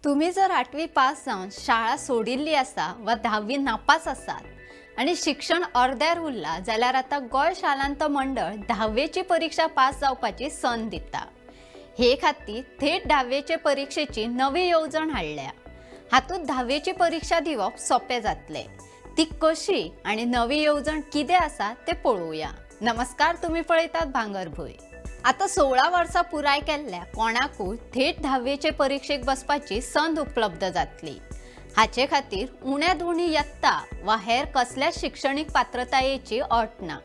तुम्ही जर 8वी पास जावन शाळा सोडिल्ली आसा वा 10वी नापास आसात आणि शिक्षण अर्द्यार उरला जाल्यार आता गोय शालांत मंडळ 10वेची परीक्षा पास जावपाची संद दिता। हे खातीर थेट 10वेचे परीक्षेची नवी येवजण हाडल्या। हातूंत 10वेची परीक्षा दिवप सोपे जातले। ती कशी आणि नवी येवजण कितें आसा ते पळोवया। नमस्कार, तुम्ही पळयतात भांगरभूंय। आता 16 वर्सां पुराय केल्ल्या कोणाकूय थेट 10वेचे परीक्षेक बसपाची संद उपलब्ध जातली। हाचे खातीर उण्यांत उणी यत्ता वा हेर कसल्या शिक्षणीक पात्रतायेची अट ना।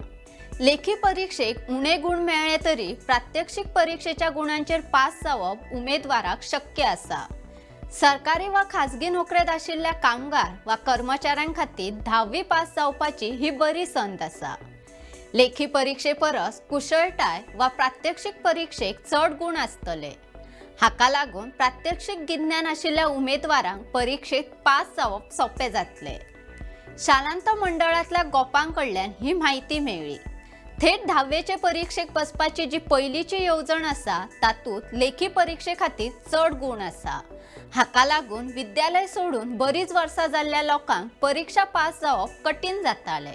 लेखी परीक्षेक उणे गुण मेळ्ळे तरी प्रात्यक्षिक परीक्षेच्या गुणांचेर पास जावप उमेदवाराक शक्य आसा। सरकारी वा खाजगी नोकरेंत आशिल्ल्या कामगार वा कर्मचाऱ्यां खातीर 10वी पास जावपाची ही बरी संद आसा। लेखी परीक्षे परस कुशळटाय वा प्रात्यक्षिक परीक्षेक चढ गुण आसतले। हाका लागून प्रात्यक्षिक गिन्यान आशिल्ल्या उमेदवारांक परीक्षेत पास जावप सोपे जातले। शालांत मंडळांतल्या गोपांकडल्यान ही म्हायती मेळ्ळी। थेट 10वेचे परीक्षेक बसपाची जी पयलींची येवजण आसा तातूंत लेखी परीक्षे खातीर चढ गुण आसा। हाका लागून विद्यालय सोडून बरीच वर्सां जाल्ल्या लोकांक परीक्षा पास जावप कठीण जातालें।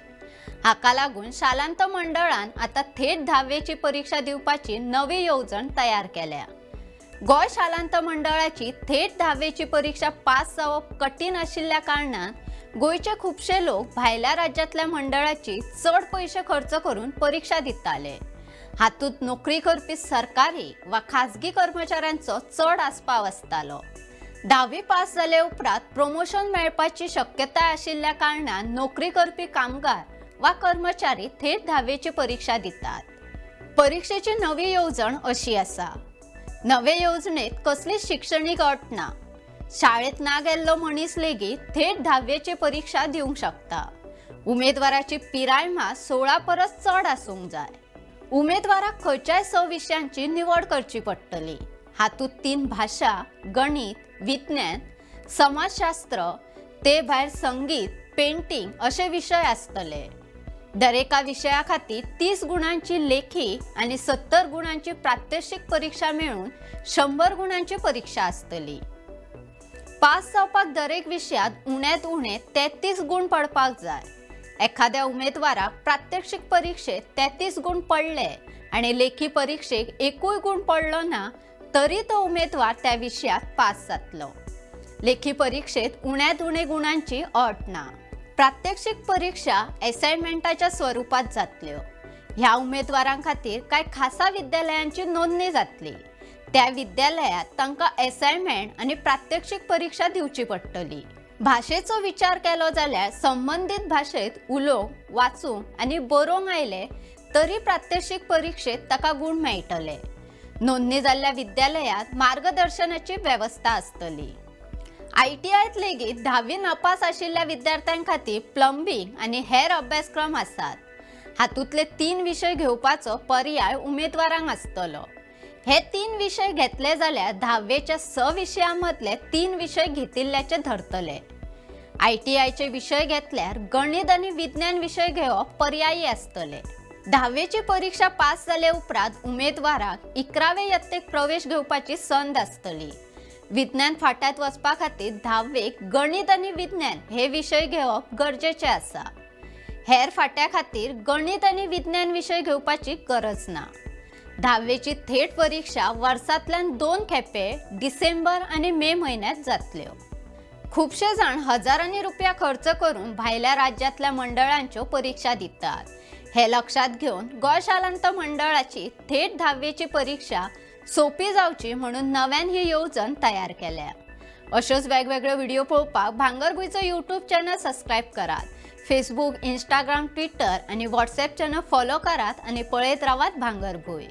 हाका लागून शालांत मंडळान आता थेट 10वेची परीक्षा दिवपाची नवी येवजण तयार केल्या। गोय शालांत मंडळाची थेट 10वेची परीक्षा पास जावप कठीण आशिल्ल्या कारणान गोयचे खुबशे लोक भायल्या राज्यांतल्या मंडळाची चड पयशे खर्च करून परीक्षा दिताले। हातूंत नोकरी करपी सरकारी वा खाजगी कर्मचाऱ्यांचो चड आस्पाव आसतालो। 10वी पास जाले उपरांत प्रमोशन मेळपाची शक्यताय आशिल्ल्या कारणान नोकरी करपी कामगार वा कर्मचारी थेट 10वेची परीक्षा दितात। परीक्षेची नवी येवजण अशी आसा। नवे येवजणेत कसली शिक्षणीक अट ना। शाळेत ना गेल्लो मनीस लेगीत थेट 10वेची परीक्षा दिवंक शकता। उमेदवाराची पिराय मास 16 परस चड आसूंक जाय। उमेदवाराक खंयच्याय 6 विशयांची निवड करची पडटली। हातूंत 3 भाशा, गणित, विज्ञान, समाजशास्त्र, ते भायर संगीत, पेंटिंग असे विषय आसतले। दरेका विषया खातीर 30 गुणांची लेखी आणि 70 गुणांची प्रात्यक्षिक परीक्षा मिळून 100 गुणांची परीक्षा आसतली। पास जावपाक दरेक विशयांत उण्यांत उणे 33 गुण पडपाक जाय। एखाद्या उमेदवाराक प्रात्यक्षिक परीक्षेत 33 गुण पडले आणि लेखी परीक्षेक एकूय गुण पडलो ना तरी तो उमेदवार त्या विशयात पास जातलो। लेखी परीक्षेत उण्यांत उणे गुणांची अट ना। प्रात्यक्षिक परीक्षा असाइनमेंटाच्या स्वरूपात जातल्यो। ह्या उमेदवारां खातीर काय खासा विद्यालयांची नोंदणी जातली। त्या विद्यालयात तांकां असाइनमेंट आणि प्रात्यक्षिक परीक्षा दिवची पडटली। भाषेचो विचार केलो जाल्यार संबंधित भाषेत उलोवंक, वाचूंक आणि बरोवंक आयले तरी प्रात्यक्षिक परीक्षेत ताका गुण मेळटले। नोंदणी जाल्ल्या विद्यालयात मार्गदर्शनाची व्यवस्था आसतली। ITIत लेगीत 10वी नापास आशिल्ल्या विद्यार्थ्यां खातीर प्लंबिंग आणि हेर अभ्यासक्रम आसात। हातूंतले 3 विशय घेवपाचो पर्याय उमेदवारांक आसतलो। हे 3 विशय घेतले जाल्यार 10वेच्या 6 विशयां मदले 3 विशय घेतिल्ल्याचे धरतले। ITIचे विशय घेतल्यार गणित आणि विज्ञान विशय घेवप पर्यायी आसतले। 10वेची परीक्षा पास जाले उपरांत उमेदवाराक 11वे यत्तेक प्रवेश घेवपाची संद आसतली। विज्ञान फाट्यात वचपा खातीर 10वेक गणित आणि विज्ञान हे विशय घेवप गरजेचे आसा। हेर फाट्या खातीर गणित आणि विज्ञान विशय घेवपाची गरज ना। 10वेची थेट परीक्षा वर्सांतल्यान 2 खेपे डिसेंबर आणि मे म्हयन्यात जातल्यो। खुबशे जाण हजारांनी रुपया खर्च करून भायल्या राज्यांतल्या मंडळांच्यो परीक्षा दितात। हे लक्षात घेवन गोय शालांत मंडळाची थेट 10वेची परीक्षा सोपी जावची म्हणून नव्यान ही येवजण तयार केल्या। अशोच वेगवेगळे व्हिडिओ पळोवपाक भांगरभूंयचो YouTube चॅनल सबस्क्राईब करात। फेसबुक, इंस्टाग्राम, ट्विटर आणि व्हॉट्सॲप चॅनल फॉलो करात आणि पळयत रावात भांगरभूंय।